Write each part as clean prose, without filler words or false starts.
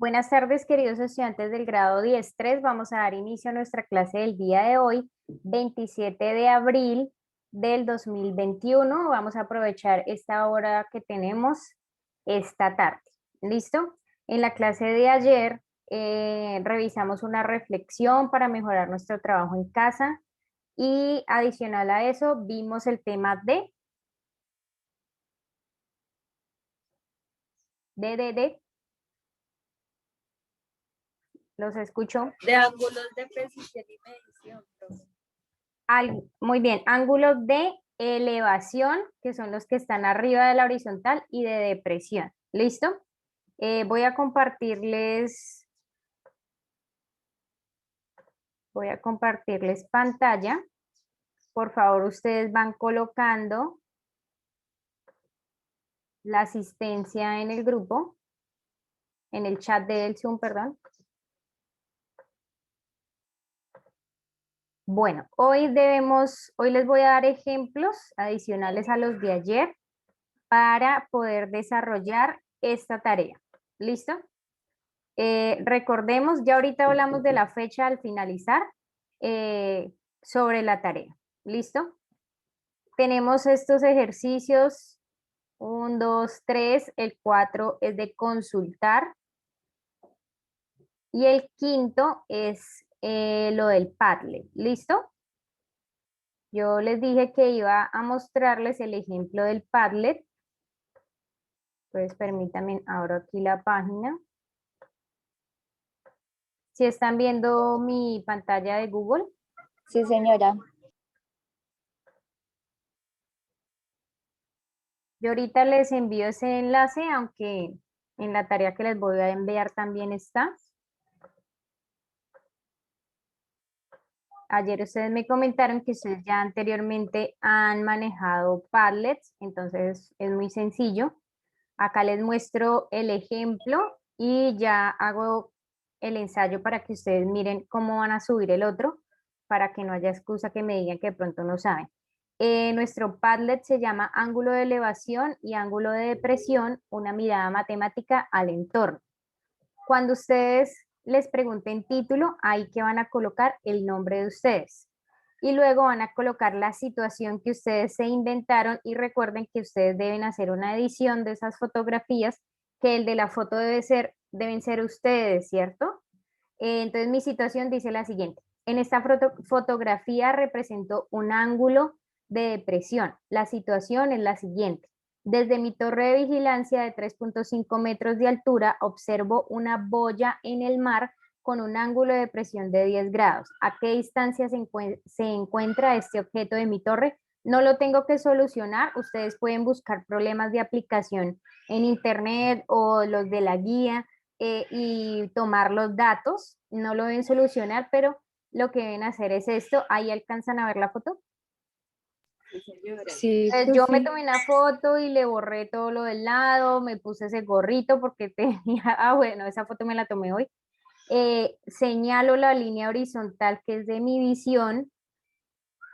Buenas tardes, queridos estudiantes del grado 10.3. Vamos a dar inicio a nuestra clase del día de hoy, 27 de abril del 2021. Vamos a aprovechar esta hora que tenemos esta tarde. ¿Listo? En la clase de ayer revisamos una reflexión para mejorar nuestro trabajo en casa y adicional a eso vimos el tema de los escucho. De ángulos de precisión y medición, profe. Muy bien, ángulos de elevación, que son los que están arriba de la horizontal, y de depresión. ¿Listo? Voy a compartirles pantalla. Por favor, ustedes van colocando la asistencia en el grupo, en el chat del Zoom, perdón. Bueno, hoy les voy a dar ejemplos adicionales a los de ayer para poder desarrollar esta tarea. ¿Listo? Recordemos, ya ahorita hablamos de la fecha al finalizar sobre la tarea. ¿Listo? Tenemos estos ejercicios, 1, 2, 3, el 4 es de consultar y el quinto es lo del Padlet. ¿Listo? Yo les dije que iba a mostrarles el ejemplo del Padlet. Pues permítanme, abro aquí la página. Si están viendo mi pantalla de Google. Sí, señora. Yo ahorita les envío ese enlace, aunque en la tarea que les voy a enviar también está. Ayer ustedes me comentaron que ustedes ya anteriormente han manejado Padlets, entonces es muy sencillo. Acá les muestro el ejemplo y ya hago el ensayo para que ustedes miren cómo van a subir el otro, para que no haya excusa que me digan que de pronto no saben. Nuestro Padlet se llama ángulo de elevación y ángulo de depresión, una mirada matemática al entorno. Cuando ustedes les pregunten título, ahí que van a colocar el nombre de ustedes. Y luego van a colocar la situación que ustedes se inventaron y recuerden que ustedes deben hacer una edición de esas fotografías, que el de la foto deben ser ustedes, ¿cierto? Entonces mi situación dice la siguiente. En esta fotografía represento un ángulo de depresión. La situación es la siguiente. Desde mi torre de vigilancia de 3.5 metros de altura observo una boya en el mar con un ángulo de depresión de 10 grados. ¿A qué distancia se encuentra este objeto de mi torre? No lo tengo que solucionar. Ustedes pueden buscar problemas de aplicación en internet o los de la guía y tomar los datos. No lo deben solucionar, pero lo que deben hacer es esto. Ahí alcanzan a ver la foto. Sí, Yo me tomé una foto y le borré todo lo del lado, me puse ese gorrito porque tenía, bueno, esa foto me la tomé hoy. Señalo la línea horizontal que es de mi visión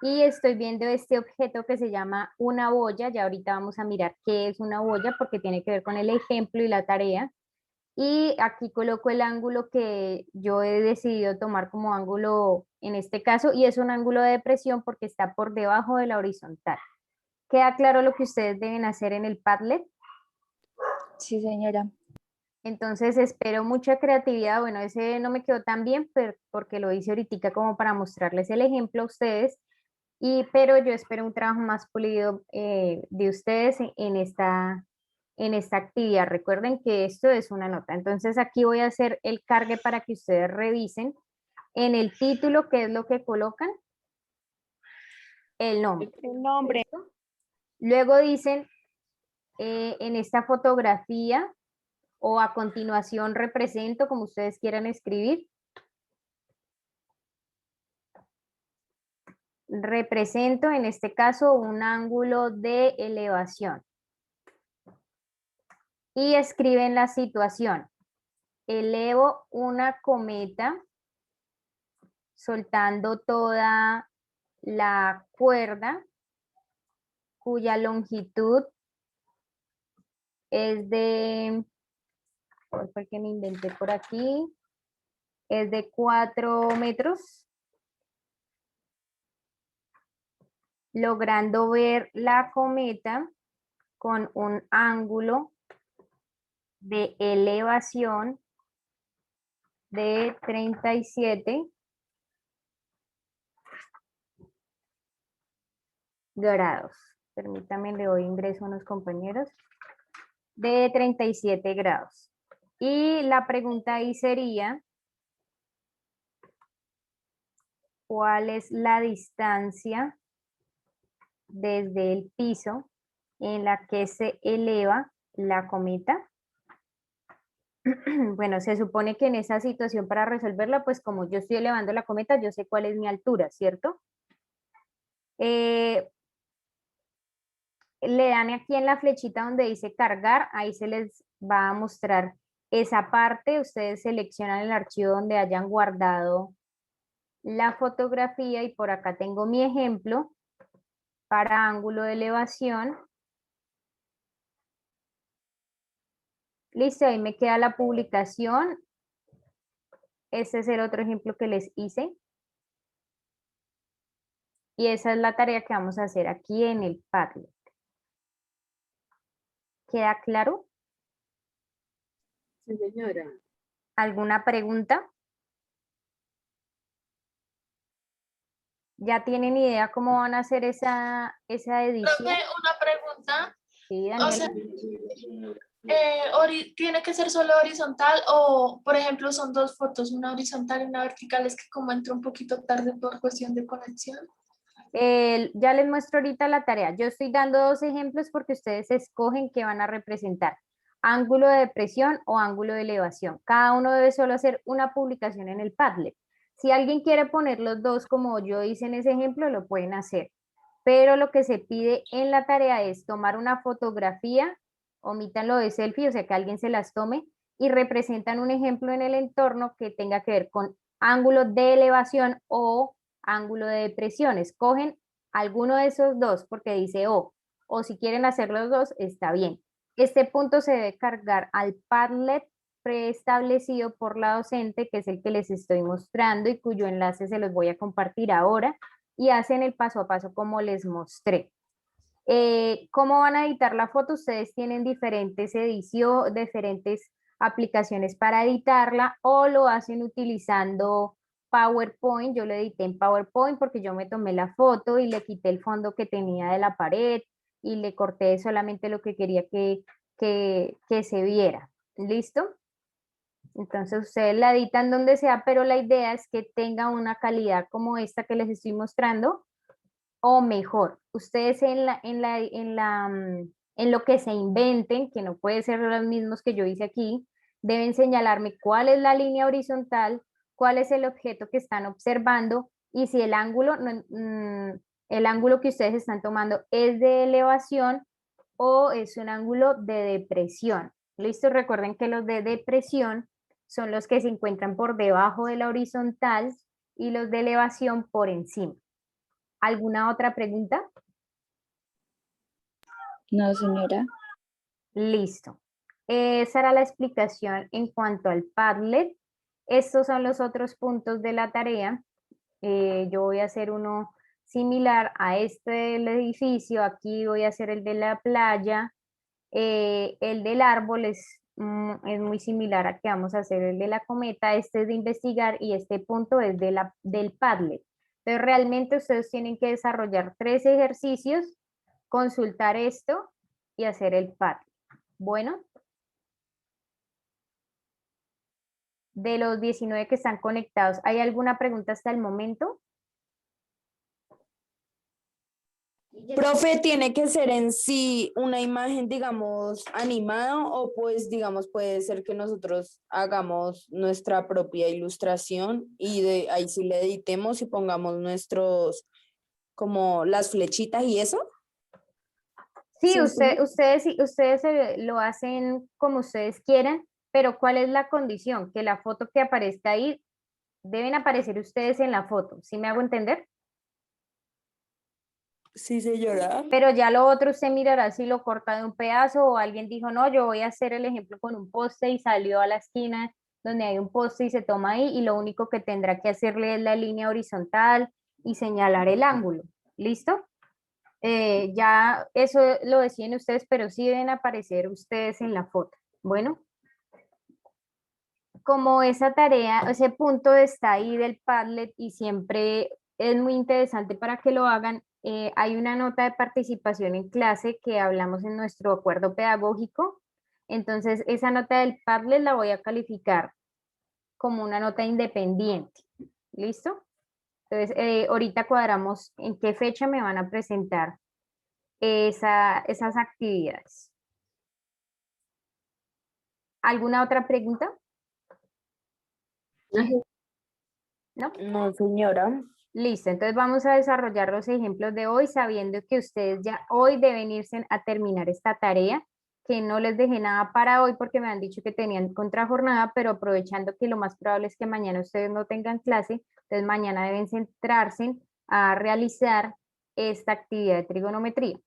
y estoy viendo este objeto que se llama una boya. Ya ahorita vamos a mirar qué es una boya porque tiene que ver con el ejemplo y la tarea. Y aquí coloco el ángulo que yo he decidido tomar como ángulo en este caso y es un ángulo de depresión porque está por debajo de la horizontal. ¿Queda claro lo que ustedes deben hacer en el Padlet? sí, señora. Entonces espero mucha creatividad. Bueno, ese no me quedó tan bien porque lo hice ahorita como para mostrarles el ejemplo a ustedes. Pero yo espero un trabajo más pulido de ustedes en esta actividad. Recuerden que esto es una nota. Entonces aquí voy a hacer el cargue para que ustedes revisen. En el título, ¿qué es lo que colocan? El nombre. El nombre. ¿Listo? Luego dicen en esta fotografía o a continuación represento, como ustedes quieran escribir. Represento en este caso un ángulo de elevación. Y escriben la situación. Elevo una cometa soltando toda la cuerda cuya longitud es de ¿Cuál fue el que me inventé por aquí? Es de 4 metros. Logrando ver la cometa con un ángulo de elevación de 37 grados. Permítame, le doy ingreso a unos compañeros. De 37 grados. Y la pregunta ahí sería, ¿cuál es la distancia desde el piso en la que se eleva la cometa? Bueno, se supone que en esa situación para resolverla, pues como yo estoy elevando la cometa, yo sé cuál es mi altura, ¿cierto? Le dan aquí en la flechita donde dice cargar, ahí se les va a mostrar esa parte. Ustedes seleccionan el archivo donde hayan guardado la fotografía y por acá tengo mi ejemplo para ángulo de elevación. Listo, ahí me queda la publicación. Este es el otro ejemplo que les hice. Y esa es la tarea que vamos a hacer aquí en el Padlet. ¿Queda claro? Sí, señora. ¿Alguna pregunta? ¿Ya tienen idea cómo van a hacer esa edición? Profe, una pregunta. Sí, O Daniel. sea, ¿tiene que ser solo horizontal o, por ejemplo, son dos fotos, una horizontal y una vertical? Es que como entro un poquito tarde por cuestión de conexión. Ya les muestro ahorita la tarea. Yo estoy dando dos ejemplos porque ustedes escogen qué van a representar. Ángulo de depresión o ángulo de elevación. Cada uno debe solo hacer una publicación en el Padlet. Si alguien quiere poner los dos como yo hice en ese ejemplo, lo pueden hacer. Pero lo que se pide en la tarea es tomar una fotografía, omítanlo de selfie, o sea que alguien se las tome y representan un ejemplo en el entorno que tenga que ver con ángulo de elevación o ángulo de depresión. Escogen alguno de esos dos porque dice o si quieren hacer los dos, está bien. Este punto se debe cargar al Padlet preestablecido por la docente, que es el que les estoy mostrando y cuyo enlace se los voy a compartir ahora, y hacen el paso a paso como les mostré. ¿Cómo van a editar la foto? Ustedes tienen diferentes aplicaciones para editarla o lo hacen utilizando PowerPoint. Yo lo edité en PowerPoint porque yo me tomé la foto y le quité el fondo que tenía de la pared y le corté solamente lo que quería que se viera. ¿Listo? Entonces ustedes la editan donde sea, pero la idea es que tenga una calidad como esta que les estoy mostrando o mejor. Ustedes en lo que se inventen, que no puede ser los mismos que yo hice aquí, deben señalarme cuál es la línea horizontal, cuál es el objeto que están observando y si el ángulo, el ángulo que ustedes están tomando es de elevación o es un ángulo de depresión. ¿Listo? Recuerden que los de depresión son los que se encuentran por debajo de la horizontal y los de elevación por encima. ¿Alguna otra pregunta? No, señora. Listo. Esa era la explicación en cuanto al Padlet. Estos son los otros puntos de la tarea. Yo voy a hacer uno similar a este del edificio. Aquí voy a hacer el de la playa. El del árbol es muy similar a que vamos a hacer el de la cometa. Este es de investigar y este punto es del Padlet. Entonces, realmente ustedes tienen que desarrollar 3 ejercicios, consultar esto y hacer el Padlet. Bueno, de los 19 que están conectados, ¿hay alguna pregunta hasta el momento? Profe, ¿tiene que ser en sí una imagen, digamos, animada o pues, digamos, puede ser que nosotros hagamos nuestra propia ilustración y de ahí sí le editemos y pongamos nuestros, como las flechitas y eso? Sí, ¿Sí entiende? ustedes lo hacen como ustedes quieran, pero ¿cuál es la condición? Que la foto que aparezca ahí, deben aparecer ustedes en la foto. ¿Sí me hago entender? Sí, señora. Pero ya lo otro usted mirará si lo corta de un pedazo o alguien dijo, no, yo voy a hacer el ejemplo con un poste y salió a la esquina donde hay un poste y se toma ahí y lo único que tendrá que hacerle es la línea horizontal y señalar el ángulo. ¿Listo? Ya eso lo deciden ustedes, pero sí deben aparecer ustedes en la foto. Bueno, como esa tarea, ese punto está ahí del Padlet y siempre es muy interesante para que lo hagan, hay una nota de participación en clase que hablamos en nuestro acuerdo pedagógico. Entonces, esa nota del Padlet la voy a calificar como una nota independiente. ¿Listo? Entonces, ahorita cuadramos en qué fecha me van a presentar esas actividades. ¿Alguna otra pregunta? ¿No? No, señora. Listo, entonces vamos a desarrollar los ejemplos de hoy sabiendo que ustedes ya hoy deben irse a terminar esta tarea, que no les dejé nada para hoy porque me han dicho que tenían contrajornada, pero aprovechando que lo más probable es que mañana ustedes no tengan clase, entonces mañana deben centrarse a realizar esta actividad de trigonometría.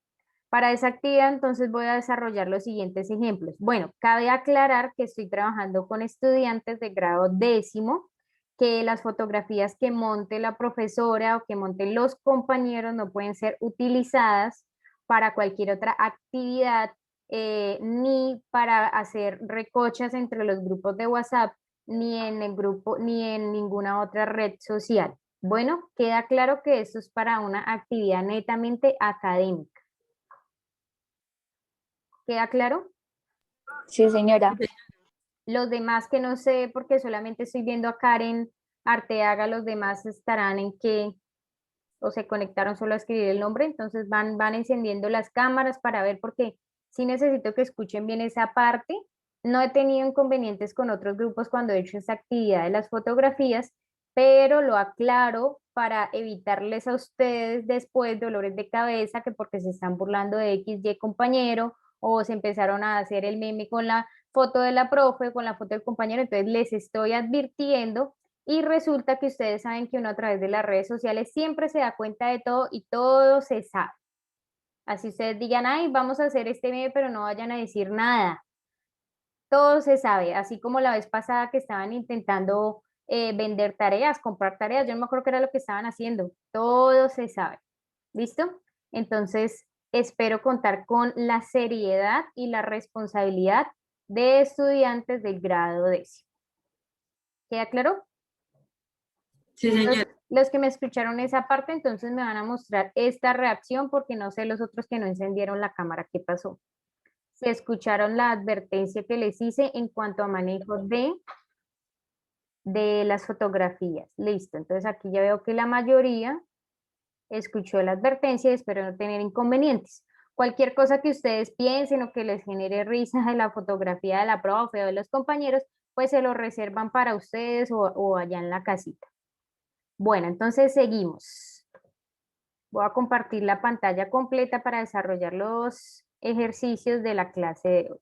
Para esa actividad, entonces voy a desarrollar los siguientes ejemplos. Bueno, cabe aclarar que estoy trabajando con estudiantes de grado 10º, que las fotografías que monte la profesora o que monten los compañeros no pueden ser utilizadas para cualquier otra actividad, ni para hacer recochas entre los grupos de WhatsApp, ni en el grupo, ni en ninguna otra red social. Bueno, queda claro que esto es para una actividad netamente académica. ¿Queda claro? Sí, señora. Los demás que no sé, porque solamente estoy viendo a Karen Arteaga, los demás estarán en que o se conectaron solo a escribir el nombre, entonces van encendiendo las cámaras para ver, porque sí necesito que escuchen bien esa parte. No he tenido inconvenientes con otros grupos cuando he hecho esta actividad de las fotografías, pero lo aclaro para evitarles a ustedes después dolores de cabeza, que porque se están burlando de X, Y compañero, o se empezaron a hacer el meme con la foto de la profe, con la foto del compañero, entonces les estoy advirtiendo y resulta que ustedes saben que uno a través de las redes sociales siempre se da cuenta de todo y todo se sabe. Así ustedes digan, ay, vamos a hacer este meme, pero no vayan a decir nada. Todo se sabe, así como la vez pasada que estaban intentando vender tareas, comprar tareas, yo no me acuerdo qué era lo que estaban haciendo. Todo se sabe. ¿Listo? Entonces, espero contar con la seriedad y la responsabilidad de estudiantes del grado 10º. ¿Queda claro? Sí, señora. Los que me escucharon esa parte, entonces me van a mostrar esta reacción porque no sé los otros que no encendieron la cámara, ¿qué pasó? Se escucharon la advertencia que les hice en cuanto a manejo de las fotografías. Listo, entonces aquí ya veo que la mayoría escuchó la advertencia y espero no tener inconvenientes. Cualquier cosa que ustedes piensen o que les genere risa de la fotografía de la profe o de los compañeros, pues se lo reservan para ustedes o allá en la casita. Bueno, entonces seguimos. Voy a compartir la pantalla completa para desarrollar los ejercicios de la clase de hoy.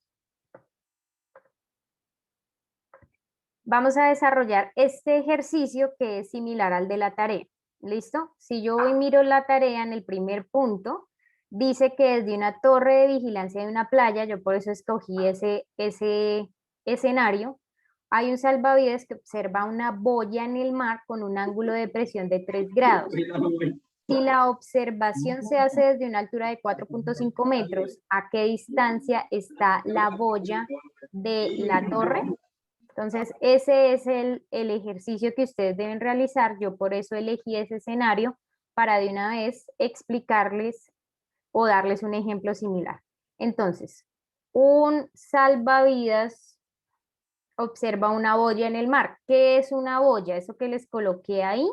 Vamos a desarrollar este ejercicio que es similar al de la tarea. ¿Listo? Si yo hoy miro la tarea en el primer punto, dice que desde una torre de vigilancia de una playa, yo por eso escogí ese escenario, hay un salvavidas que observa una boya en el mar con un ángulo de presión de 3 grados. Si la observación se hace desde una altura de 4.5 metros, ¿a qué distancia está la boya de la torre? Entonces, ese es el ejercicio que ustedes deben realizar. Yo por eso elegí ese escenario para de una vez explicarles o darles un ejemplo similar. Entonces, un salvavidas observa una boya en el mar. ¿Qué es una boya? Eso que les coloqué ahí.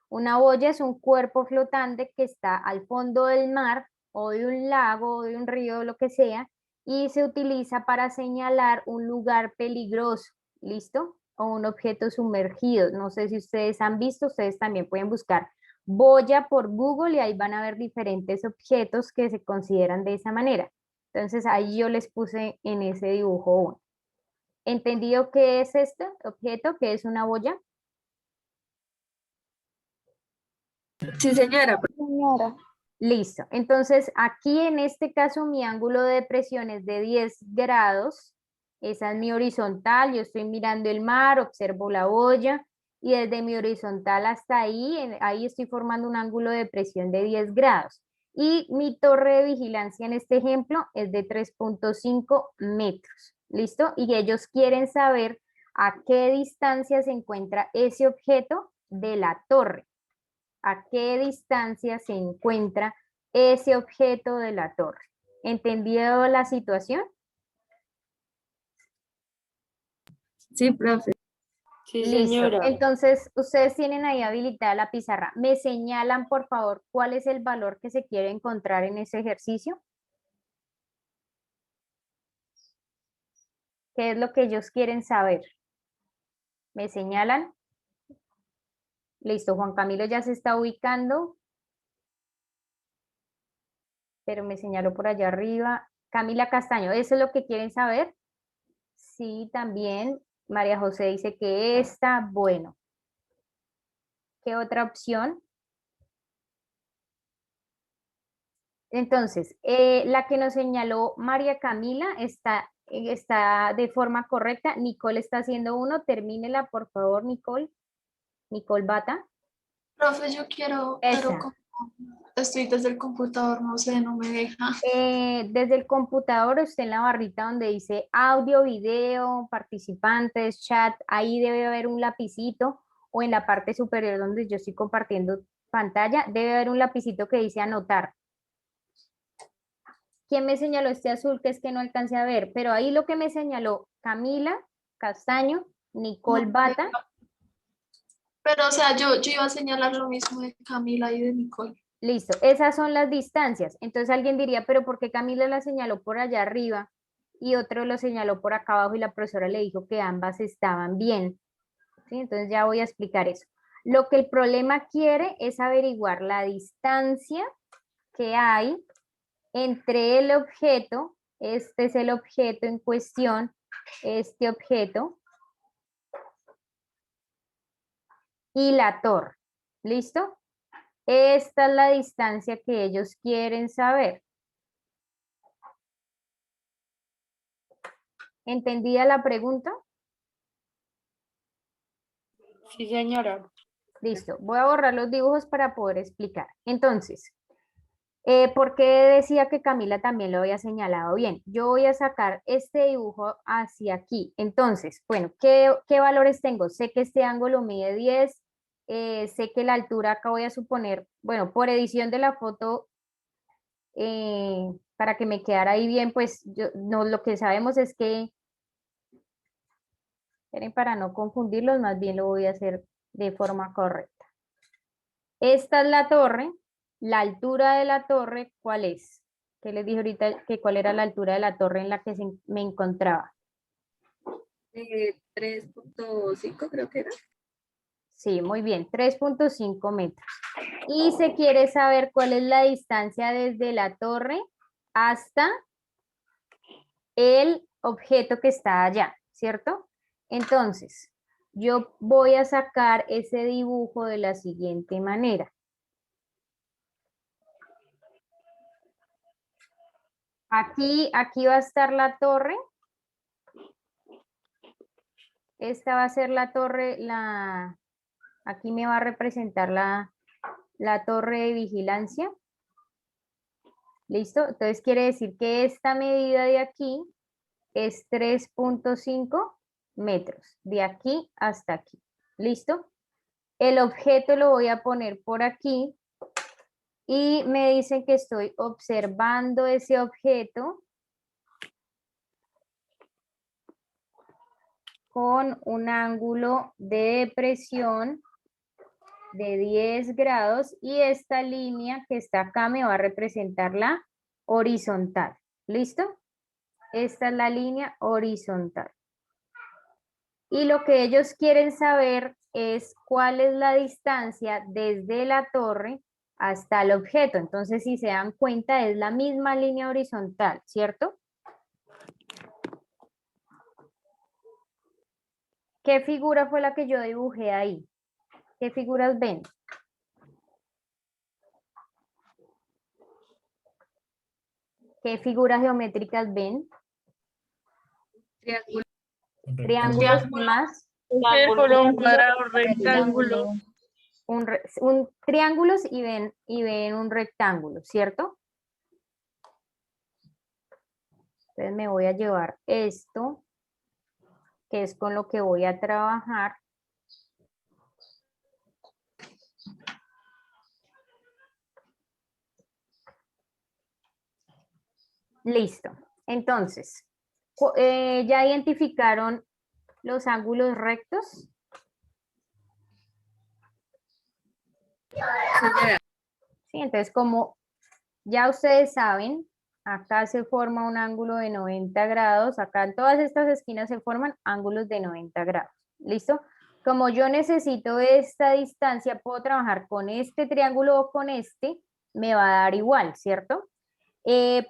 Una boya es un cuerpo flotante que está al fondo del mar o de un lago o de un río, lo que sea, y se utiliza para señalar un lugar peligroso, ¿listo? O un objeto sumergido. No sé si ustedes han visto, ustedes también pueden buscar boya por Google y ahí van a ver diferentes objetos que se consideran de esa manera. Entonces ahí yo les puse en ese dibujo uno. ¿Entendido qué es este objeto? ¿Qué es una boya? Sí, señora. Señora. Listo. Entonces, aquí en este caso mi ángulo de depresión es de 10 grados. Esa es mi horizontal. Yo estoy mirando el mar, observo la boya y desde mi horizontal hasta ahí, ahí estoy formando un ángulo de depresión de 10 grados. Y mi torre de vigilancia en este ejemplo es de 3.5 metros. ¿Listo? Y ellos quieren saber a qué distancia se encuentra ese objeto de la torre. ¿A qué distancia se encuentra ese objeto de la torre? ¿Entendido la situación? Sí, profe. Sí, Listo. señora. Entonces, ustedes tienen ahí habilitada la pizarra. ¿Me señalan, por favor, cuál es el valor que se quiere encontrar en ese ejercicio? ¿Qué es lo que ellos quieren saber? ¿Me señalan? Listo, Juan Camilo ya se está ubicando. Pero me señaló por allá arriba. Camila Castaño, ¿eso es lo que quieren saber? Sí, también. María José dice que esta, bueno. ¿Qué otra opción? Entonces, la que nos señaló María Camila está de forma correcta. Nicole está haciendo uno. Termínela, por favor, Nicole. Nicole Bata. Profe, yo quiero, pero Esa. como estoy desde el computador, no sé, no me deja. Desde el computador, usted en la barrita donde dice audio, video, participantes, chat, ahí debe haber un lapicito o en la parte superior donde yo estoy compartiendo pantalla, debe haber un lapicito que dice anotar. ¿Quién me señaló este azul que es que no alcancé a ver? Pero ahí lo que me señaló Camila Castaño, Nicole No me Bata. deja. Pero, o sea, yo iba a señalar lo mismo de Camila y de Nicole. Listo, esas son las distancias. Entonces alguien diría, pero ¿por qué Camila la señaló por allá arriba y otro lo señaló por acá abajo y la profesora le dijo que ambas estaban bien? ¿Sí? Entonces ya voy a explicar eso. Lo que el problema quiere es averiguar la distancia que hay entre el objeto, este es el objeto en cuestión, este objeto, y la torre. ¿Listo? Esta es la distancia que ellos quieren saber. ¿Entendida la pregunta? Sí, señora. Listo. Voy a borrar los dibujos para poder explicar. Entonces, ¿por qué decía que Camila también lo había señalado bien? Yo voy a sacar este dibujo hacia aquí. Entonces, bueno, ¿qué valores tengo? Sé que este ángulo mide 10, sé que la altura acá voy a suponer, bueno, por edición de la foto, para que me quedara ahí bien, pues no, lo que sabemos es que, esperen, para no confundirlos, más bien lo voy a hacer de forma correcta. Esta es la torre. La altura de la torre, ¿cuál es? ¿Qué les dije ahorita que cuál era la altura de la torre en la que me encontraba? 3.5 creo que era. Sí, muy bien, 3.5 metros. Y se quiere saber cuál es la distancia desde la torre hasta el objeto que está allá, ¿cierto? Entonces, yo voy a sacar ese dibujo de la siguiente manera. Aquí va a estar la torre. Esta va a ser la torre, aquí me va a representar la torre de vigilancia. ¿Listo? Entonces quiere decir que esta medida de aquí es 3.5 metros, de aquí hasta aquí. ¿Listo? El objeto lo voy a poner por aquí y me dicen que estoy observando ese objeto con un ángulo de depresión de 10 grados y esta línea que está acá me va a representar la horizontal. ¿Listo? Esta es la línea horizontal. Y lo que ellos quieren saber es cuál es la distancia desde la torre hasta el objeto. Entonces, si se dan cuenta, es la misma línea horizontal, ¿cierto? ¿Qué figura fue la que yo dibujé ahí? ¿Qué figuras ven? ¿Qué figuras geométricas ven? Triángulo. Triángulos, ¿qué más? Círculo, un cuadrado, rectángulo. Triángulos y ven un rectángulo, ¿cierto? Entonces me voy a llevar esto, que es con lo que voy a trabajar. Listo. Entonces, ¿ya identificaron los ángulos rectos? Señora, Sí, entonces como ya ustedes saben, acá se forma un ángulo de 90 grados, acá en todas estas esquinas se forman ángulos de 90 grados. ¿Listo? Como yo necesito esta distancia, puedo trabajar con este triángulo o con este, me va a dar igual, ¿cierto?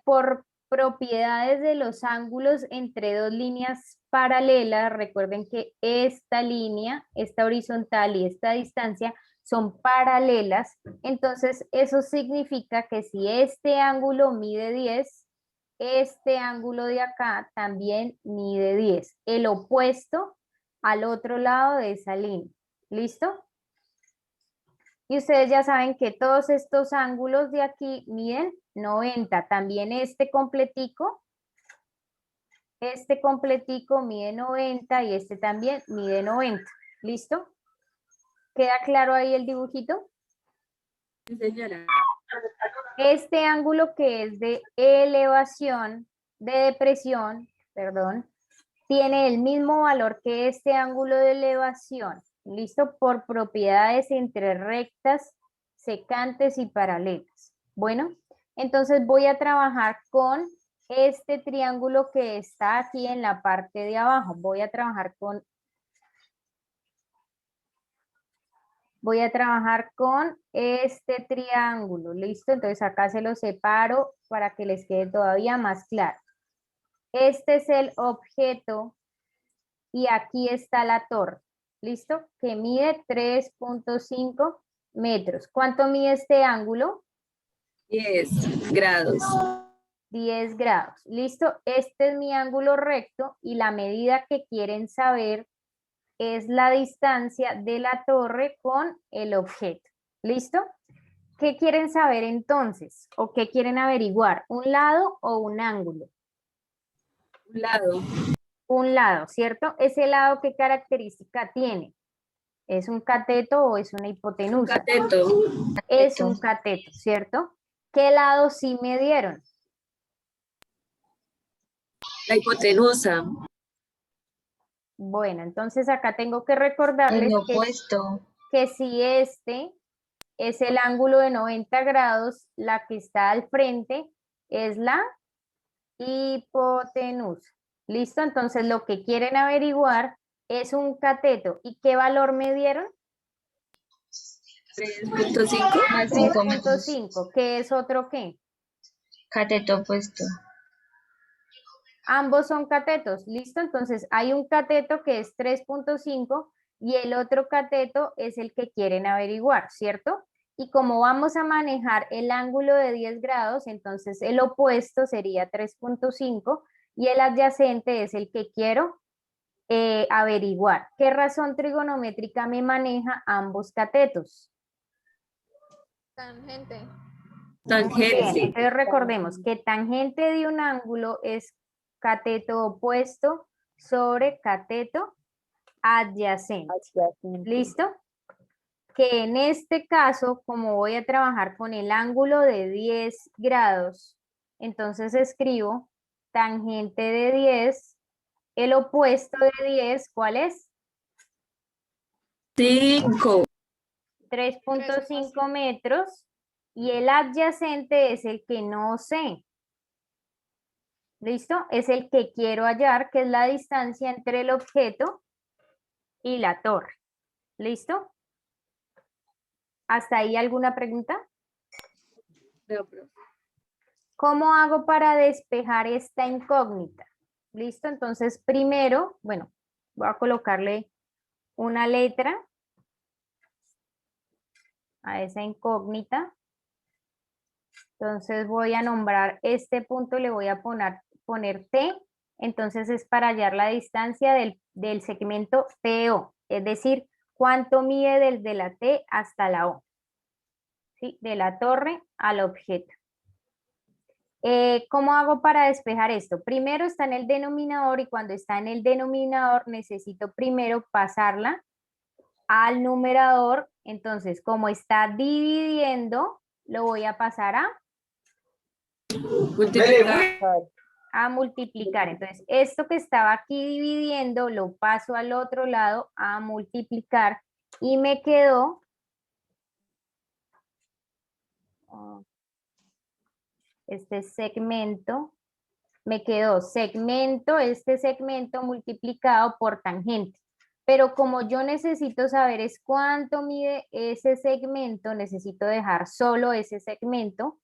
Por propiedades de los ángulos entre dos líneas paralelas, recuerden que esta línea, esta horizontal y esta distancia son paralelas, entonces eso significa que si este ángulo mide 10, este ángulo de acá también mide 10, el opuesto al otro lado de esa línea. ¿Listo? Y ustedes ya saben que todos estos ángulos de aquí miden 90. También este completico mide 90 y este también mide 90. ¿Listo? ¿Queda claro ahí el dibujito? sí, señora. Este ángulo que es de elevación, de depresión, perdón, tiene el mismo valor que este ángulo de elevación. ¿Listo? Por propiedades entre rectas, secantes y paralelas. Bueno, entonces voy a trabajar con este triángulo que está aquí en la parte de abajo. Voy a trabajar con este triángulo. ¿Listo? Entonces acá se lo separo para que les quede todavía más claro. Este es el objeto y aquí está la torre. ¿Listo? Que mide 3.5 metros. ¿Cuánto mide este ángulo? 10 grados. 10 grados. ¿Listo? Este es mi ángulo recto y la medida que quieren saber es la distancia de la torre con el objeto. ¿Listo? ¿Qué quieren saber entonces? ¿O qué quieren averiguar? ¿Un lado o un ángulo? Un lado. Un lado, ¿cierto? ¿Ese lado qué característica tiene? ¿Es un cateto o es una hipotenusa? Cateto. Es un cateto, ¿cierto? ¿Qué lado sí me dieron? La hipotenusa. Bueno, entonces acá tengo que recordarles El opuesto. que si este es el ángulo de 90 grados, la que está al frente es la hipotenusa. ¿Listo? Entonces lo que quieren averiguar es un cateto. ¿Y qué valor me dieron? 3.5. Más 5 metros. 3.5. ¿Qué es otro qué? Cateto opuesto. Ambos son catetos, ¿listo? Entonces hay un cateto que es 3.5 y el otro cateto es el que quieren averiguar, ¿cierto? Y como vamos a manejar el ángulo de 10 grados, entonces el opuesto sería 3.5 y el adyacente es el que quiero averiguar. ¿Qué razón trigonométrica me maneja ambos catetos? Tangente. Muy bien, Tangente. entonces recordemos que tangente de un ángulo es cateto opuesto sobre cateto adyacente. ¿Listo? Que en este caso, como voy a trabajar con el ángulo de 10 grados, entonces escribo tangente de 10, el opuesto de 10, ¿cuál es? 5. 3.5 metros y el adyacente es el que no sé. ¿Listo? Es el que quiero hallar, que es la distancia entre el objeto y la torre. ¿Listo? ¿Hasta ahí alguna pregunta? No, profe. ¿Cómo hago para despejar esta incógnita? ¿Listo? Entonces, primero, bueno, voy a colocarle una letra a esa incógnita. Entonces voy a nombrar este punto, le voy a poner T. Entonces es para hallar la distancia del segmento TO, es decir, cuánto mide desde la T hasta la O, ¿sí? De la torre al objeto. ¿Cómo hago para despejar esto? Primero está en el denominador y cuando está en el denominador necesito primero pasarla al numerador. Entonces, como está dividiendo, lo voy a pasar a multiplicar. Entonces, esto que estaba aquí dividiendo, lo paso al otro lado a multiplicar y me quedó este segmento, me quedó segmento, este segmento multiplicado por tangente. Pero como yo necesito saber es cuánto mide ese segmento, necesito dejar solo ese segmento.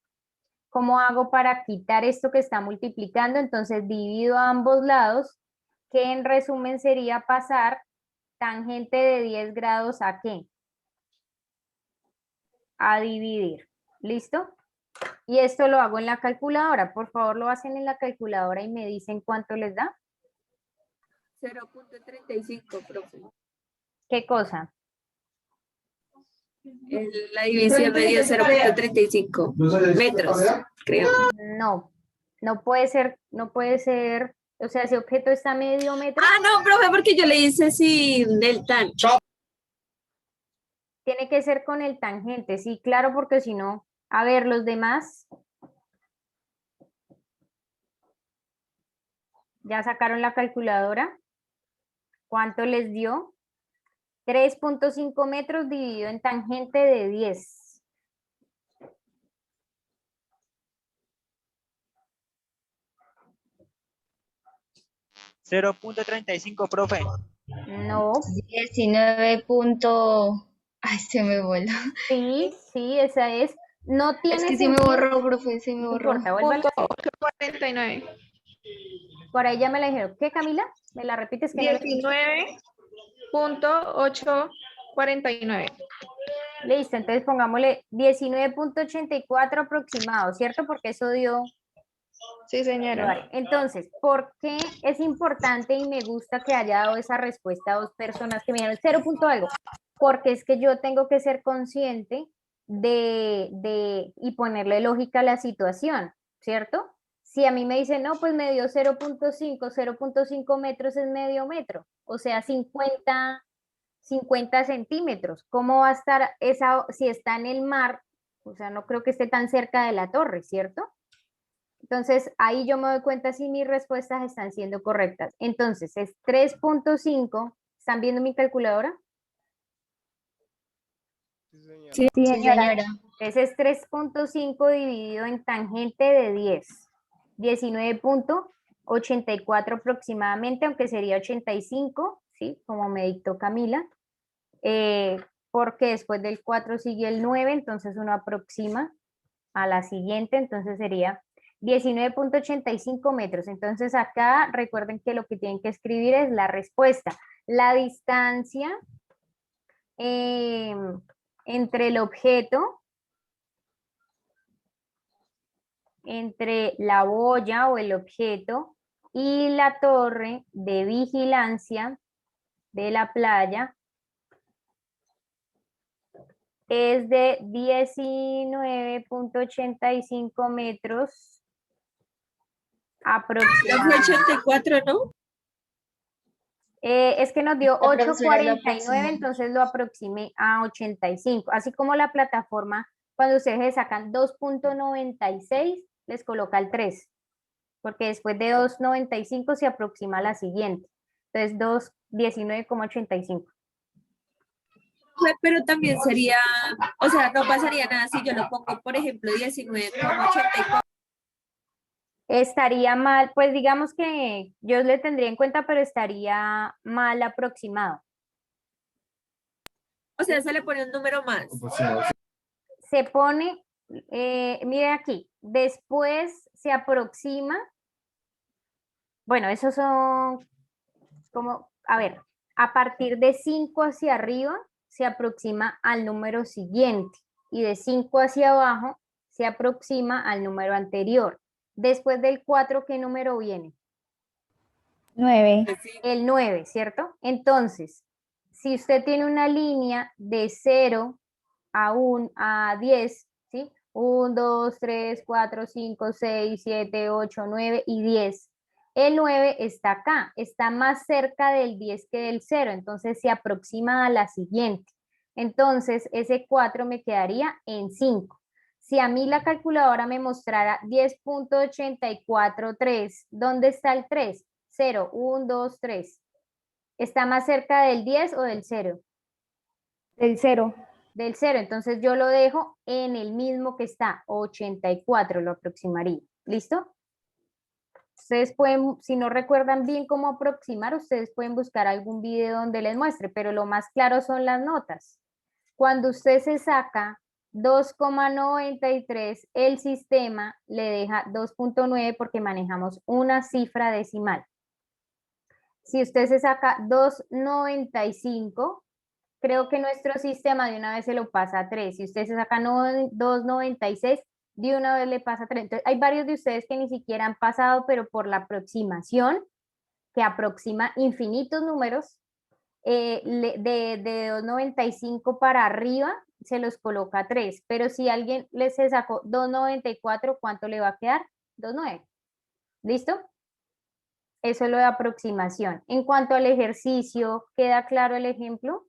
¿Cómo hago para quitar esto que está multiplicando? Entonces divido a ambos lados, que en resumen sería pasar tangente de 10 grados ¿a qué? A dividir. ¿Listo? Y esto lo hago en la calculadora. Por favor, lo hacen en la calculadora y me dicen cuánto les da. 0.35, profe. ¿Qué cosa? La división media es 0.35 metros, creo. No, no puede ser, o sea, ese objeto está a medio metro. Ah, no, profe, porque yo le hice sin el tan. Tiene que ser con el tangente, sí, claro, porque si no, a ver, los demás. ¿Ya sacaron la calculadora? ¿Cuánto les dio? 3.5 metros dividido en tangente de 10. $0.35, profe. No, 19 Ay, se me voló. sí, esa es. No tiene Es que se me sentido. borró, profe, se me No borró. importa, vuélvala. 49. Por ahí ya me la dijeron. ¿Qué, Camila? ¿Me la repites? Que no la- 19.849. Listo, entonces pongámosle 19.84 aproximado, ¿cierto? Porque eso dio... Sí, señora. Vale, entonces, ¿por qué es importante y me gusta que haya dado esa respuesta a dos personas que me dieron 0 punto algo? Porque es que yo tengo que ser consciente y ponerle lógica a la situación, ¿cierto? Si a mí me dicen, no, pues me dio 0.5 metros es medio metro, o sea, 50 centímetros. ¿Cómo va a estar esa, si está en el mar? O sea, no creo que esté tan cerca de la torre, ¿cierto? Entonces, ahí yo me doy cuenta si mis respuestas están siendo correctas. Entonces, es 3.5. ¿Están viendo mi calculadora? Sí, Sí, señora. Entonces, es 3.5 dividido en tangente de 10. 19.84 aproximadamente, aunque sería 85, ¿sí? Como me dictó Camila. Porque después del 4 sigue el 9, entonces uno aproxima a la siguiente, entonces sería 19.85 metros. Entonces acá recuerden que lo que tienen que escribir es la respuesta. La distancia entre el objeto, entre la boya o el objeto y la torre de vigilancia de la playa es de 19.85 metros aproximadamente. 84, ¿no? Es que nos dio La profesora lo 8.49, aproximó. entonces lo aproximé a 85. Así como la plataforma, cuando ustedes sacan 2.96, les coloca el 3, porque después de 2.95 se aproxima a la siguiente. Entonces 19.85. Pero también sería, o sea, no pasaría nada si yo lo pongo, por ejemplo, 19.84. Estaría mal, pues digamos que yo le tendría en cuenta, pero estaría mal aproximado. O sea, se le pone un número más. Se pone, mire aquí, después se aproxima, bueno, esos son como, a ver, a partir de 5 hacia arriba se aproxima al número siguiente y de 5 hacia abajo se aproxima al número anterior. Después del 4, ¿qué número viene? 9. El 9, ¿cierto? Entonces, si usted tiene una línea de 0 a 10, ¿sí? 1, 2, 3, 4, 5, 6, 7, 8, 9 y 10. El 9 está acá, está más cerca del 10 que del 0, entonces se aproxima a la siguiente. Entonces, ese 4 me quedaría en 5. Si a mí la calculadora me mostrara 10.843, ¿dónde está el 3? 0, 1, 2, 3. ¿Está más cerca del 10 o del 0? Del 0. Del 0, entonces yo lo dejo en el mismo que está, 84, lo aproximaría. ¿Listo? Ustedes pueden, si no recuerdan bien cómo aproximar, ustedes pueden buscar algún video donde les muestre, pero lo más claro son las notas. Cuando usted se saca 2,93, el sistema le deja 2.9 porque manejamos una cifra decimal. Si usted se saca 2,95, creo que nuestro sistema de una vez se lo pasa a 3. Si usted se saca 2,96, de una vez le pasa a 3. Entonces, hay varios de ustedes que ni siquiera han pasado, pero por la aproximación, que aproxima infinitos números, de 2,95 para arriba, se los coloca a 3. Pero si alguien se sacó 2,94, ¿cuánto le va a quedar? 2,9. ¿Listo? Eso es lo de aproximación. En cuanto al ejercicio, ¿queda claro el ejemplo?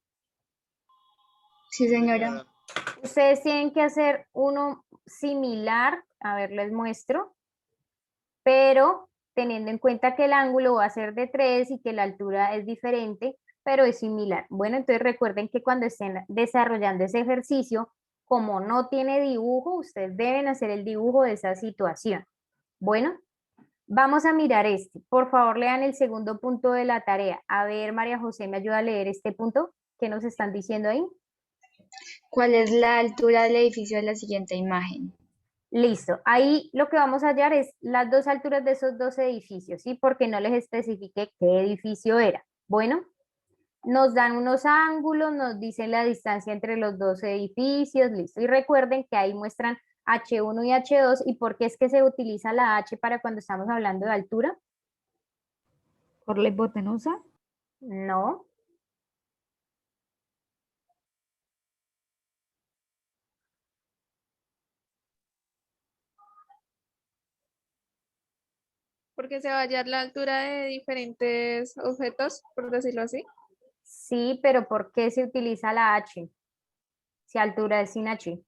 Sí, señora. Ustedes tienen que hacer uno similar, a ver, les muestro, pero teniendo en cuenta que el ángulo va a ser de 3 y que la altura es diferente, pero es similar. Bueno, entonces recuerden que cuando estén desarrollando ese ejercicio, como no tiene dibujo, ustedes deben hacer el dibujo de esa situación. Bueno, vamos a mirar este. Por favor, lean el segundo punto de la tarea. A ver, María José, ¿me ayuda a leer este punto? ¿Qué nos están diciendo ahí? ¿Cuál es la altura del edificio de la siguiente imagen? Listo. Ahí lo que vamos a hallar es las dos alturas de esos dos edificios, ¿sí? Porque no les especifiqué qué edificio era. Bueno, nos dan unos ángulos, nos dicen la distancia entre los dos edificios, listo. Y recuerden que ahí muestran H1 y H2. ¿Y por qué es que se utiliza la H para cuando estamos hablando de altura? ¿Por la hipotenusa? No. Porque se va a hallar la altura de diferentes objetos, por decirlo así. Sí, pero ¿por qué se utiliza la H? Si altura es sin H.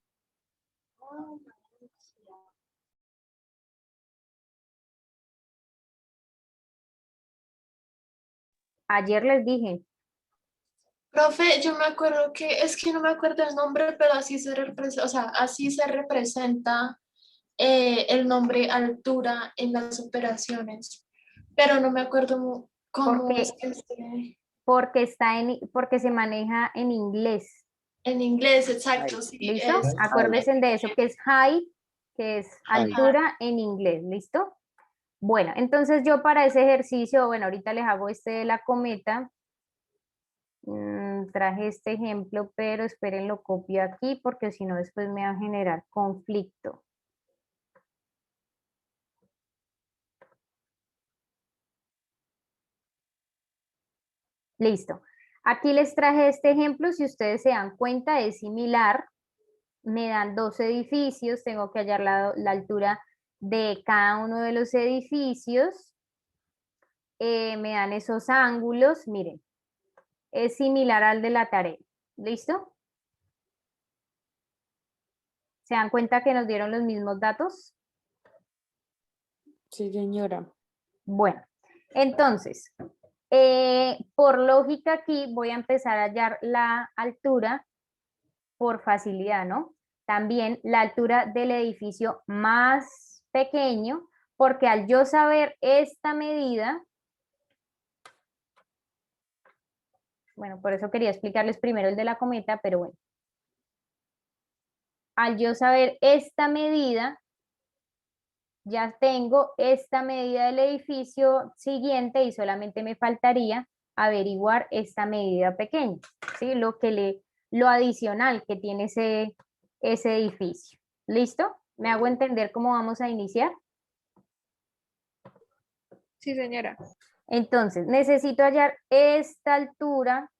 Ayer les dije. Profe, yo me acuerdo que, es que no me acuerdo el nombre, pero así se representa, o sea, así se representa el nombre altura en las operaciones, pero no me acuerdo cómo Porque, es que se... porque se maneja en inglés. En inglés, exacto, sí. ¿Listo? Acuérdense de eso, que es height, que es altura en inglés. ¿Listo? Bueno, entonces yo para ese ejercicio, bueno, ahorita les hago este de la cometa. Traje este ejemplo, pero esperen, lo copio aquí porque si no después me va a generar conflicto. Listo. Aquí les traje este ejemplo, si ustedes se dan cuenta es similar. Me dan dos edificios, tengo que hallar la altura de cada uno de los edificios. Me dan esos ángulos, miren, es similar al de la tarea. ¿Listo? ¿Se dan cuenta que nos dieron los mismos datos? Sí, señora. Bueno, entonces, por lógica aquí voy a empezar a hallar la altura por facilidad, ¿no? También la altura del edificio más pequeño, porque al yo saber esta medida, bueno, por eso quería explicarles primero el de la cometa, pero bueno. Al yo saber esta medida, ya tengo esta medida del edificio siguiente y solamente me faltaría averiguar esta medida pequeña, ¿sí? Lo adicional que tiene ese edificio. ¿Listo? ¿Me hago entender cómo vamos a iniciar? Sí, señora. Entonces, necesito hallar esta altura.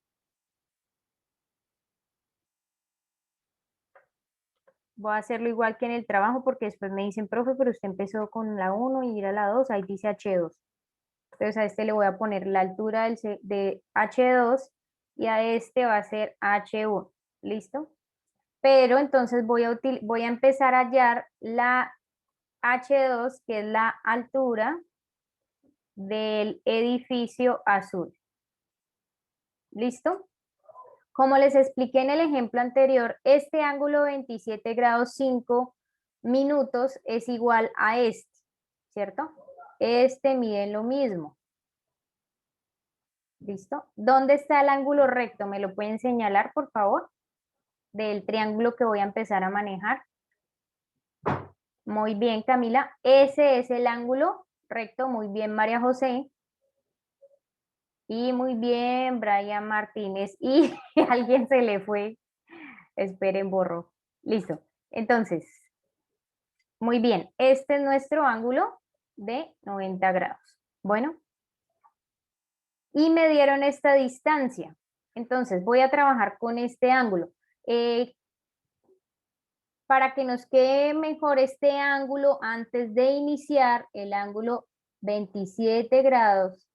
Voy a hacerlo igual que en el trabajo porque después me dicen, profe, pero usted empezó con la 1 y ir a la 2, ahí dice H2. Entonces a este le voy a poner la altura de H2 y a este va a ser H1. ¿Listo? Pero entonces voy a empezar a hallar la H2, que es la altura del edificio azul. ¿Listo? Como les expliqué en el ejemplo anterior, este ángulo 27 grados 5 minutos es igual a este, ¿cierto? Este mide lo mismo. ¿Listo? ¿Dónde está el ángulo recto? ¿Me lo pueden señalar, por favor? Del triángulo que voy a empezar a manejar. Muy bien, Camila. Ese es el ángulo recto. Muy bien, María José. Y muy bien, Brian Martínez. Y alguien se le fue. Esperen, borro. Listo. Entonces, muy bien. Este es nuestro ángulo de 90 grados. Bueno. Y me dieron esta distancia. Entonces, voy a trabajar con este ángulo. Para que nos quede mejor este ángulo, antes de iniciar el ángulo 27 grados,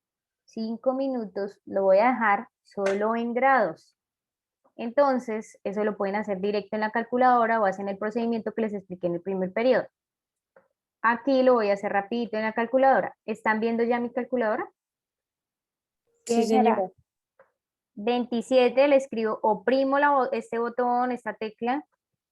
5 minutos, lo voy a dejar solo en grados. Entonces, eso lo pueden hacer directo en la calculadora o hacen el procedimiento que les expliqué en el primer periodo. Aquí lo voy a hacer rapidito en la calculadora. ¿Están viendo ya mi calculadora? Sí, señora. 27, le escribo, oprimo este botón, esta tecla,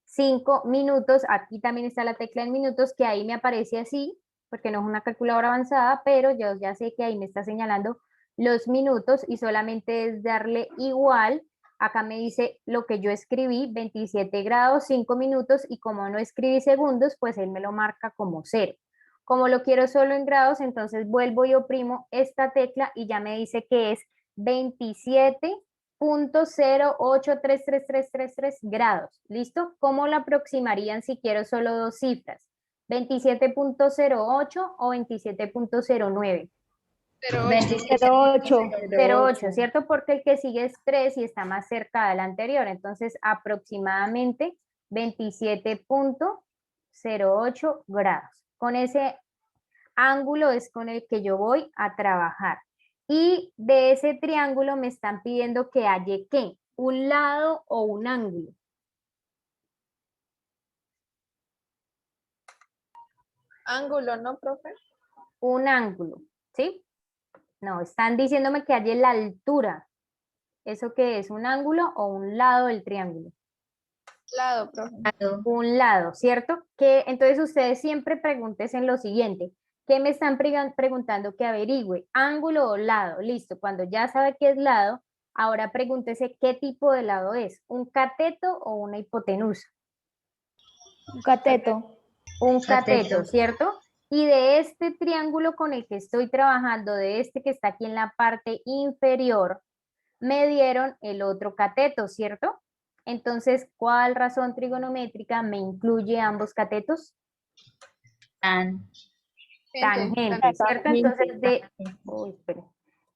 5 minutos, aquí también está la tecla en minutos, que ahí me aparece así, porque no es una calculadora avanzada, pero yo ya sé que ahí me está señalando los minutos y solamente es darle igual. Acá me dice lo que yo escribí, 27 grados, 5 minutos, y como no escribí segundos, pues él me lo marca como 0. Como lo quiero solo en grados, entonces vuelvo y oprimo esta tecla y ya me dice que es 27.083333 grados. ¿Listo? ¿Cómo lo aproximarían si quiero solo dos cifras? 27.08 o 27.09. 08. 08, ¿cierto? Porque el que sigue es 3 y está más cerca del anterior. Entonces, aproximadamente 27.08 grados. Con ese ángulo es con el que yo voy a trabajar. Y de ese triángulo me están pidiendo que halle ¿qué? Un lado o un ángulo. Ángulo, ¿no, profe? Un ángulo, ¿sí? No, están diciéndome que halle la altura. ¿Eso qué es? ¿Un ángulo o un lado del triángulo? Lado, profe. Un lado, ¿cierto? Que entonces ustedes siempre pregúntense en lo siguiente. ¿Qué me están preguntando que averigüe? ¿Ángulo o lado? Listo, cuando ya sabe qué es lado, ahora pregúntese qué tipo de lado es. ¿Un cateto o una hipotenusa? Un cateto. Un Cateto. cateto, ¿cierto? Y de este triángulo con el que estoy trabajando, de este que está aquí en la parte inferior, me dieron el otro cateto, ¿cierto? Entonces, ¿cuál razón trigonométrica me incluye ambos catetos? Tan. Tangente, ¿cierto? Entonces,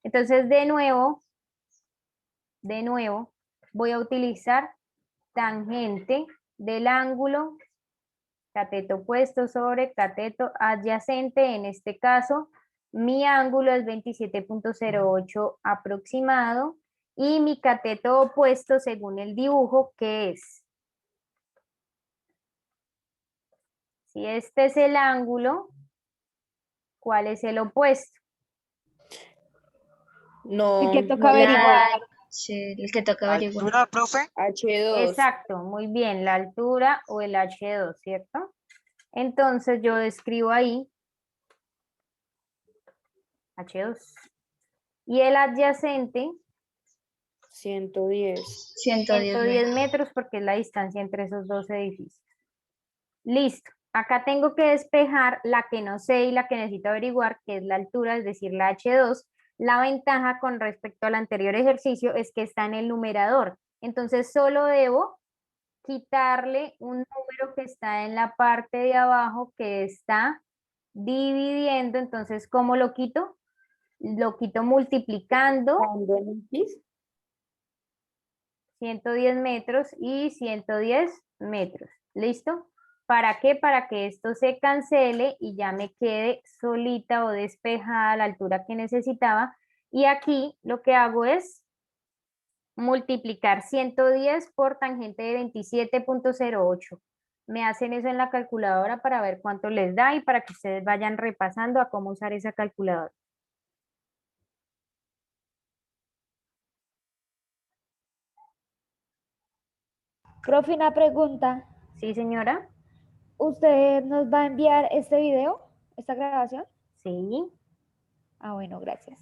entonces de nuevo, voy a utilizar tangente del ángulo cateto opuesto sobre cateto adyacente. En este caso, mi ángulo es 27.08 aproximado y mi cateto opuesto según el dibujo, ¿qué es? Si este es el ángulo, ¿cuál es el opuesto? No, El que toca no, averiguar. El que toca averiguar. ¿Altura, profe? H2. Exacto, muy bien, la altura o el H2, ¿cierto? Entonces yo escribo ahí H2. Y el adyacente, 110. 110 110 metros porque es la distancia entre esos dos edificios. Listo. Acá tengo que despejar la que no sé y la que necesito averiguar, que es la altura, es decir, la H2. La ventaja con respecto al anterior ejercicio es que está en el numerador. Entonces solo debo quitarle un número que está en la parte de abajo que está dividiendo. Entonces, ¿cómo lo quito? Lo quito multiplicando Cuando en X, 110 metros y 110 metros. ¿Listo? ¿Para qué? Para que esto se cancele y ya me quede solita o despejada a la altura que necesitaba. Y aquí lo que hago es multiplicar 110 por tangente de 27.08. Me hacen eso en la calculadora para ver cuánto les da y para que ustedes vayan repasando a cómo usar esa calculadora. Profe, una pregunta. ¿Sí, señora? ¿Usted nos va a enviar este video, esta grabación? Sí, Ah, bueno, gracias.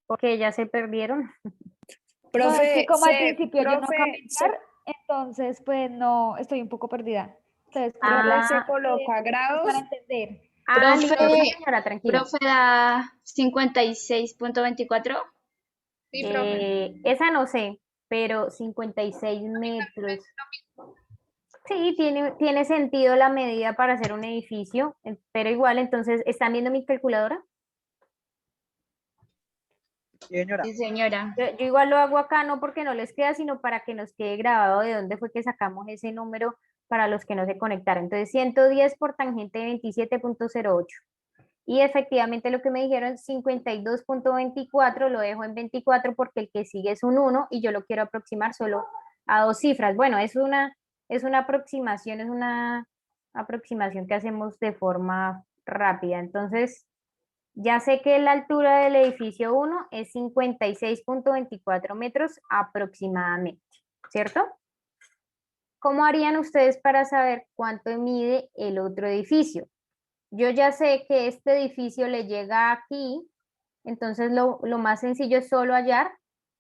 porque ya se perdieron. No, es profe, que como al principio yo no profe, acabé de entrar, entonces pues no, estoy un poco perdida. Entonces, Ah, ¿cómo se coloca para grados. entender? Ah, listo, sí, Profe, señora, tranquila. profe da 56.24. Sí, profe. Esa no sé, pero 56 metros. Sí, tiene sentido la medida para hacer un edificio, pero igual, entonces, ¿están viendo mi calculadora? Sí, señora. Yo igual lo hago acá, no porque no les queda, sino para que nos quede grabado de dónde fue que sacamos ese número para los que no se conectaron. Entonces, 110 por tangente de 27.08. Y efectivamente lo que me dijeron, 52.24, lo dejo en 24 porque el que sigue es un 1 y yo lo quiero aproximar solo a dos cifras. Bueno, es una aproximación que hacemos de forma rápida. Entonces, ya sé que la altura del edificio 1 es 56.24 metros aproximadamente, ¿cierto? ¿Cómo harían ustedes para saber cuánto mide el otro edificio? Yo ya sé que este edificio le llega aquí, entonces lo más sencillo es solo hallar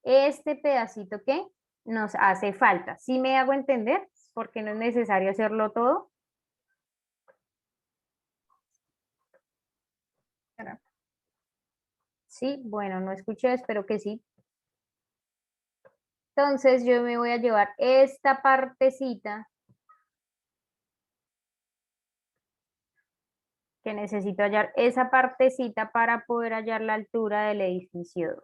este pedacito que nos hace falta. ¿Sí me hago entender? Porque no es necesario hacerlo todo. Sí, bueno, no escuché, espero que sí. Entonces yo me voy a llevar esta partecita que necesito hallar, esa partecita para poder hallar la altura del edificio 2.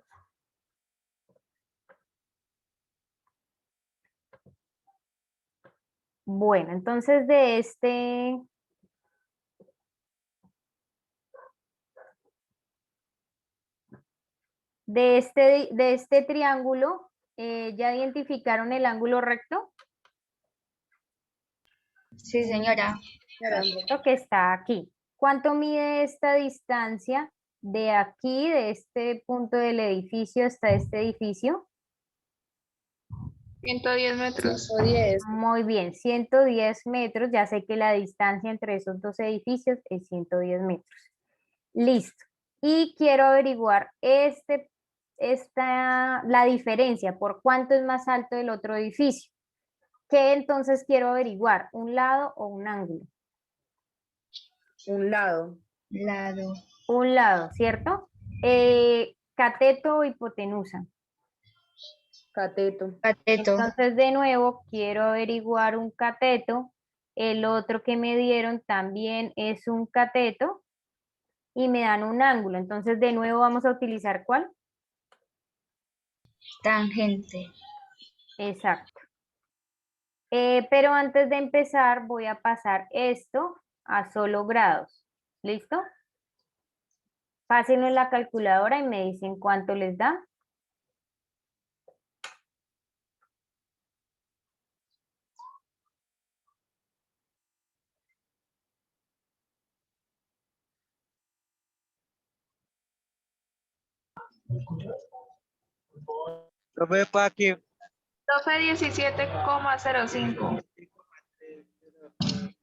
Bueno, entonces de este triángulo, ¿ya identificaron el ángulo recto? Sí, señora. Lo que está aquí. ¿Cuánto mide esta distancia de aquí, de este punto del edificio hasta este edificio? 110 metros. 110. Muy bien, 110 metros. Ya sé que la distancia entre esos dos edificios es 110 metros. Listo. Y quiero averiguar la diferencia, por cuánto es más alto el otro edificio. ¿Qué entonces quiero averiguar? ¿Un lado o un ángulo? Un lado. Lado. Un lado, ¿cierto? Cateto o hipotenusa. Cateto. Cateto. Entonces, de nuevo, quiero averiguar un cateto. El otro que me dieron también es un cateto y me dan un ángulo. Entonces, de nuevo, vamos a utilizar ¿cuál? Tangente. Exacto. Pero antes de empezar, voy a pasar esto a solo grados. ¿Listo? Pásenlo en la calculadora y me dicen cuánto les da. Profe, para que Profe, 17,05.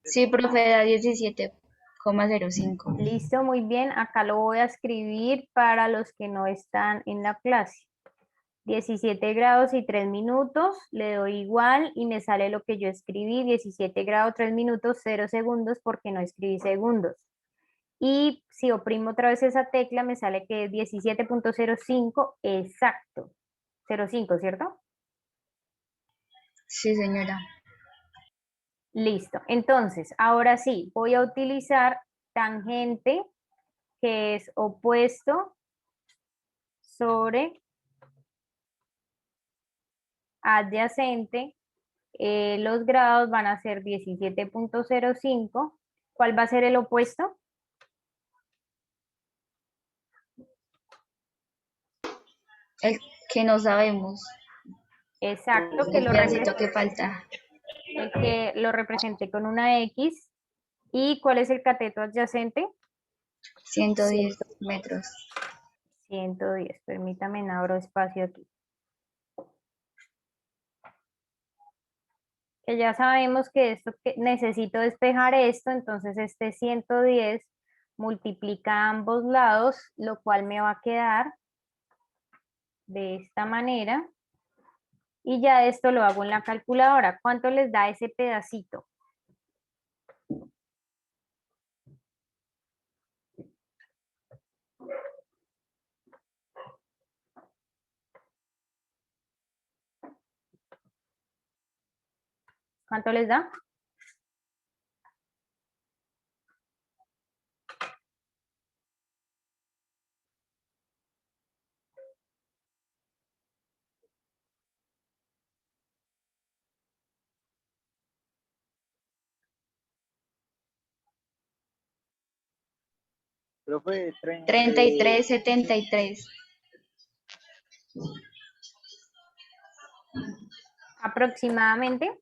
Sí, profe, da 17,05. Listo, muy bien. Acá lo voy a escribir para los que no están en la clase. 17 grados y 3 minutos, le doy igual y me sale lo que yo escribí, 17 grados 3 minutos 0 segundos porque no escribí segundos. Y si oprimo otra vez esa tecla me sale que es 17.05 exacto. 05, ¿cierto? Sí, señora. Listo. Entonces, ahora sí, voy a utilizar tangente, que es opuesto sobre adyacente. Los grados van a ser 17.05. ¿Cuál va a ser el opuesto? El que no sabemos. Exacto, El pedacito que falta. que lo representé con una X. ¿Y cuál es el cateto adyacente? 110 metros. 110. Permítame, abro espacio aquí. Que ya sabemos que esto, que necesito despejar esto, entonces este 110 multiplica ambos lados, lo cual me va a quedar de esta manera. Y ya esto lo hago en la calculadora. ¿Cuánto les da ese pedacito? ¿Cuánto les da? Profe, 33,73. Aproximadamente.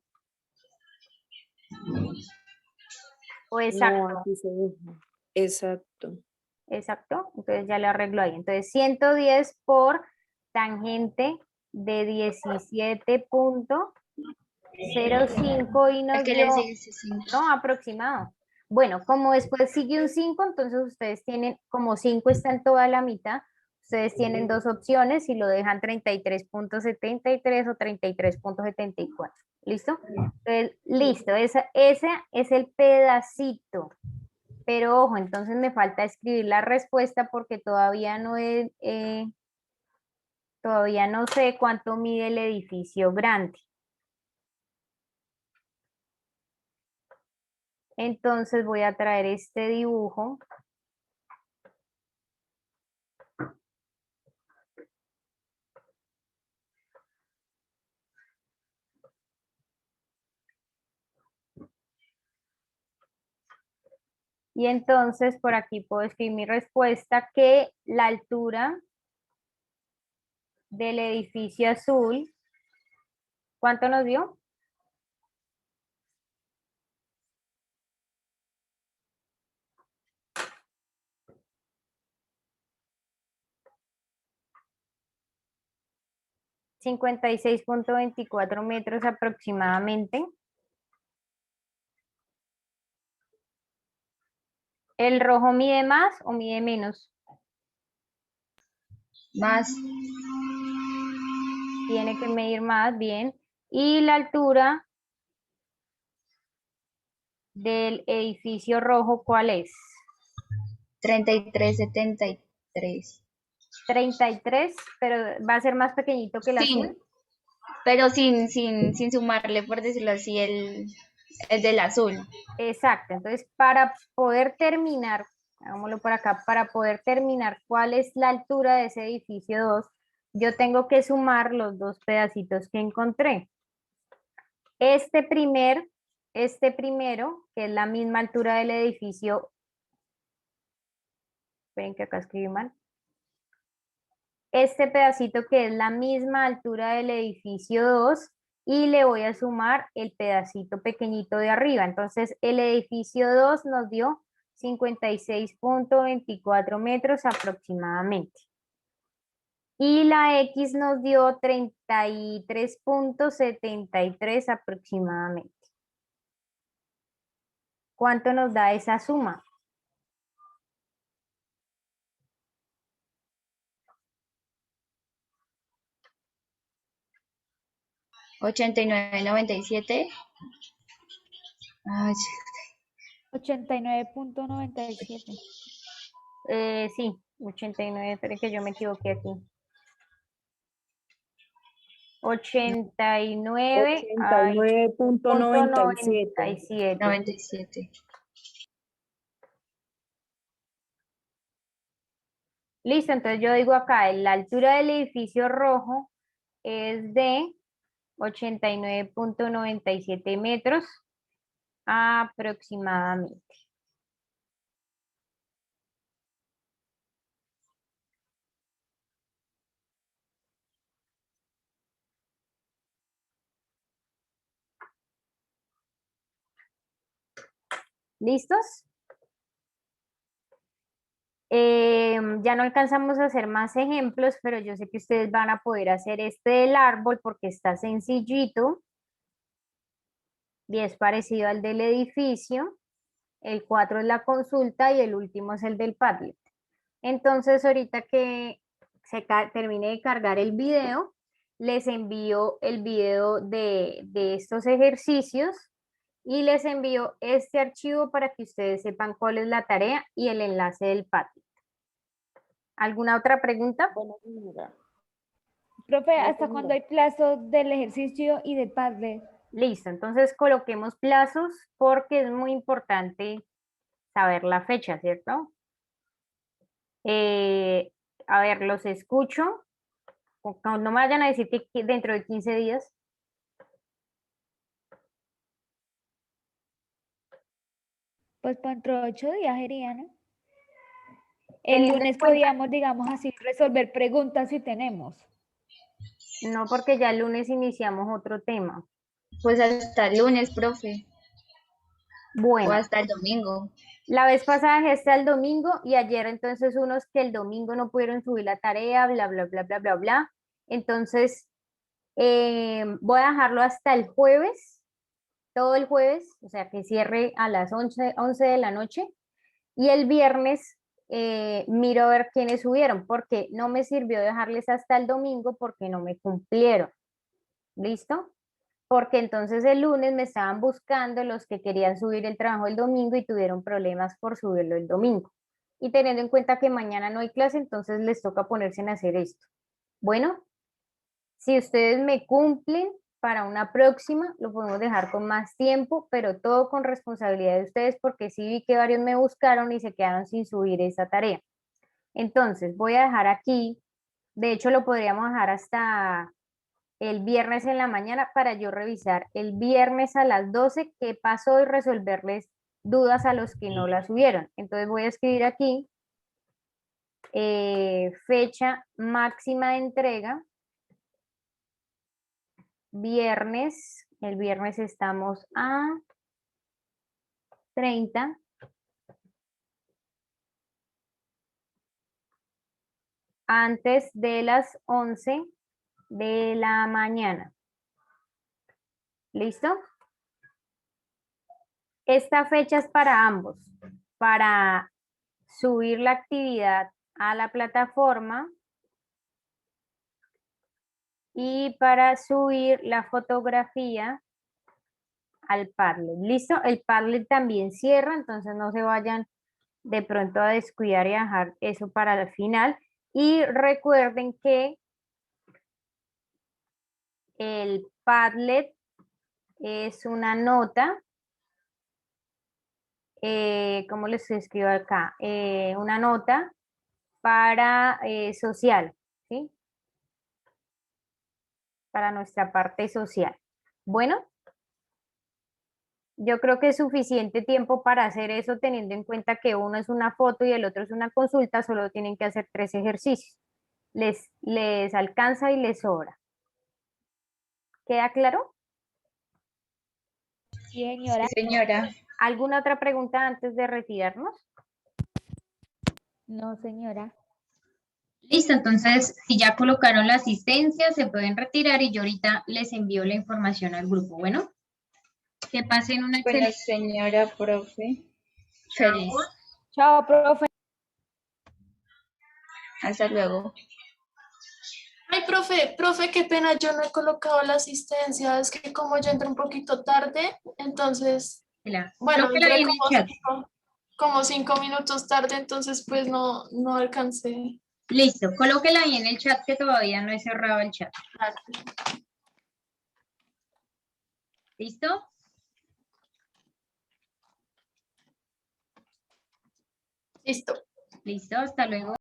O No, exacto. aquí se deja. Exacto. Exacto. Entonces ya lo arreglo ahí. Entonces 110 por tangente de 17.05 y ¿A nos qué le dio, sigue ese 5? no, aproximado. Bueno, como después sigue un 5, entonces ustedes tienen, como 5 está en toda la mitad, ustedes tienen dos opciones y lo dejan 33.73 o 33.74. ¿Listo? Entonces, listo, ese es el pedacito. Pero ojo, entonces me falta escribir la respuesta porque todavía no sé cuánto mide el edificio grande. Entonces voy a traer este dibujo. Y entonces por aquí puedo escribir mi respuesta, que la altura del edificio azul, ¿cuánto nos dio? $56.24 aproximadamente. ¿El rojo mide más o mide menos? Más. Tiene que medir más, bien. ¿Y la altura del edificio rojo cuál es? 33,73. 33, pero va a ser más pequeñito que el azul. Sí, pero sin sumarle, por decirlo así, el del azul. Exacto, entonces para poder terminar, hagámoslo por acá, para poder terminar cuál es la altura de ese edificio 2, yo tengo que sumar los dos pedacitos que encontré. Este primero, que es la misma altura del edificio, esperen que acá escribí mal. Este pedacito que es la misma altura del edificio 2 y le voy a sumar el pedacito pequeñito de arriba. Entonces el edificio 2 nos dio 56.24 metros aproximadamente. Y la X nos dio 33.73 aproximadamente. ¿Cuánto nos da esa suma? 89,97. Ay, 89.97. Sí, 89, pero que yo me equivoqué aquí. 89, ay, 89.97. 97. 97. Listo, entonces yo digo acá, la altura del edificio rojo es de 89.97 metros aproximadamente. ¿Listos? Ya no alcanzamos a hacer más ejemplos, pero yo sé que ustedes van a poder hacer este del árbol porque está sencillito y es parecido al del edificio. El 4 es la consulta y el último es el del Padlet. Entonces, ahorita que termine de cargar el video, les envío el video de estos ejercicios y les envío este archivo para que ustedes sepan cuál es la tarea y el enlace del Padlet. ¿Alguna otra pregunta? Bueno, señora. Profe, No, ¿hasta pues cuándo mira. hay plazo del ejercicio y del Padlet? Listo, entonces coloquemos plazos porque es muy importante saber la fecha, ¿cierto? A ver, los escucho. No me vayan a decir que dentro de 15 días. Pues para dentro de 8 días sería, ¿no? El Teniendo en lunes cuenta, podíamos, digamos así, resolver preguntas si tenemos. no, porque ya el lunes iniciamos otro tema. Pues hasta el lunes, profe. O Bueno, hasta el domingo. la vez pasada dejé hasta el domingo y ayer entonces unos que el domingo no pudieron subir la tarea, bla, bla, bla, bla, bla, bla. Entonces, voy a dejarlo hasta el jueves, todo el jueves, o sea que cierre a las 11 de la noche. Y el viernes miro a ver quiénes subieron, porque no me sirvió dejarles hasta el domingo porque no me cumplieron. ¿Listo? Porque entonces el lunes me estaban buscando los que querían subir el trabajo el domingo y tuvieron problemas por subirlo el domingo. Y teniendo en cuenta que mañana no hay clase, entonces les toca ponerse en hacer esto. Bueno, si ustedes me cumplen para una próxima, lo podemos dejar con más tiempo, pero todo con responsabilidad de ustedes porque sí vi que varios me buscaron y se quedaron sin subir esa tarea. Entonces, voy a dejar aquí, de hecho lo podríamos dejar hasta el viernes en la mañana para yo revisar el viernes a las 12 qué pasó y resolverles dudas a los que no la subieron. Entonces voy a escribir aquí fecha máxima de entrega, viernes, el viernes estamos a 30. Antes de las 11 de la mañana. ¿Listo? Esta fecha es para ambos, para subir la actividad a la plataforma y para subir la fotografía al Padlet. ¿Listo? El Padlet también cierra, entonces no se vayan de pronto a descuidar y a dejar eso para el final. Y recuerden que el Padlet es una nota, ¿cómo les escribo acá? Una nota para social, ¿sí? Para nuestra parte social. Bueno, yo creo que es suficiente tiempo para hacer eso teniendo en cuenta que uno es una foto y el otro es una consulta, solo tienen que hacer 3 ejercicios. Les alcanza y les sobra. ¿Queda claro? Sí, señora. Sí, señora. ¿Alguna otra pregunta antes de retirarnos? No, señora. Listo, entonces si ya colocaron la asistencia, se pueden retirar y yo ahorita les envío la información al grupo. Bueno, que pasen una Bueno, excelente. señora, profe. Feliz. Chao, profe. Hasta luego. Ay, profe, qué pena, yo no he colocado la asistencia, es que como yo entré un poquito tarde, entonces, bueno, Colóquela ahí entré en el chat. como 5 minutos tarde, entonces pues no alcancé. Listo, colóquela ahí en el chat que todavía no he cerrado el chat. Claro. ¿Listo? Listo. Listo, hasta luego.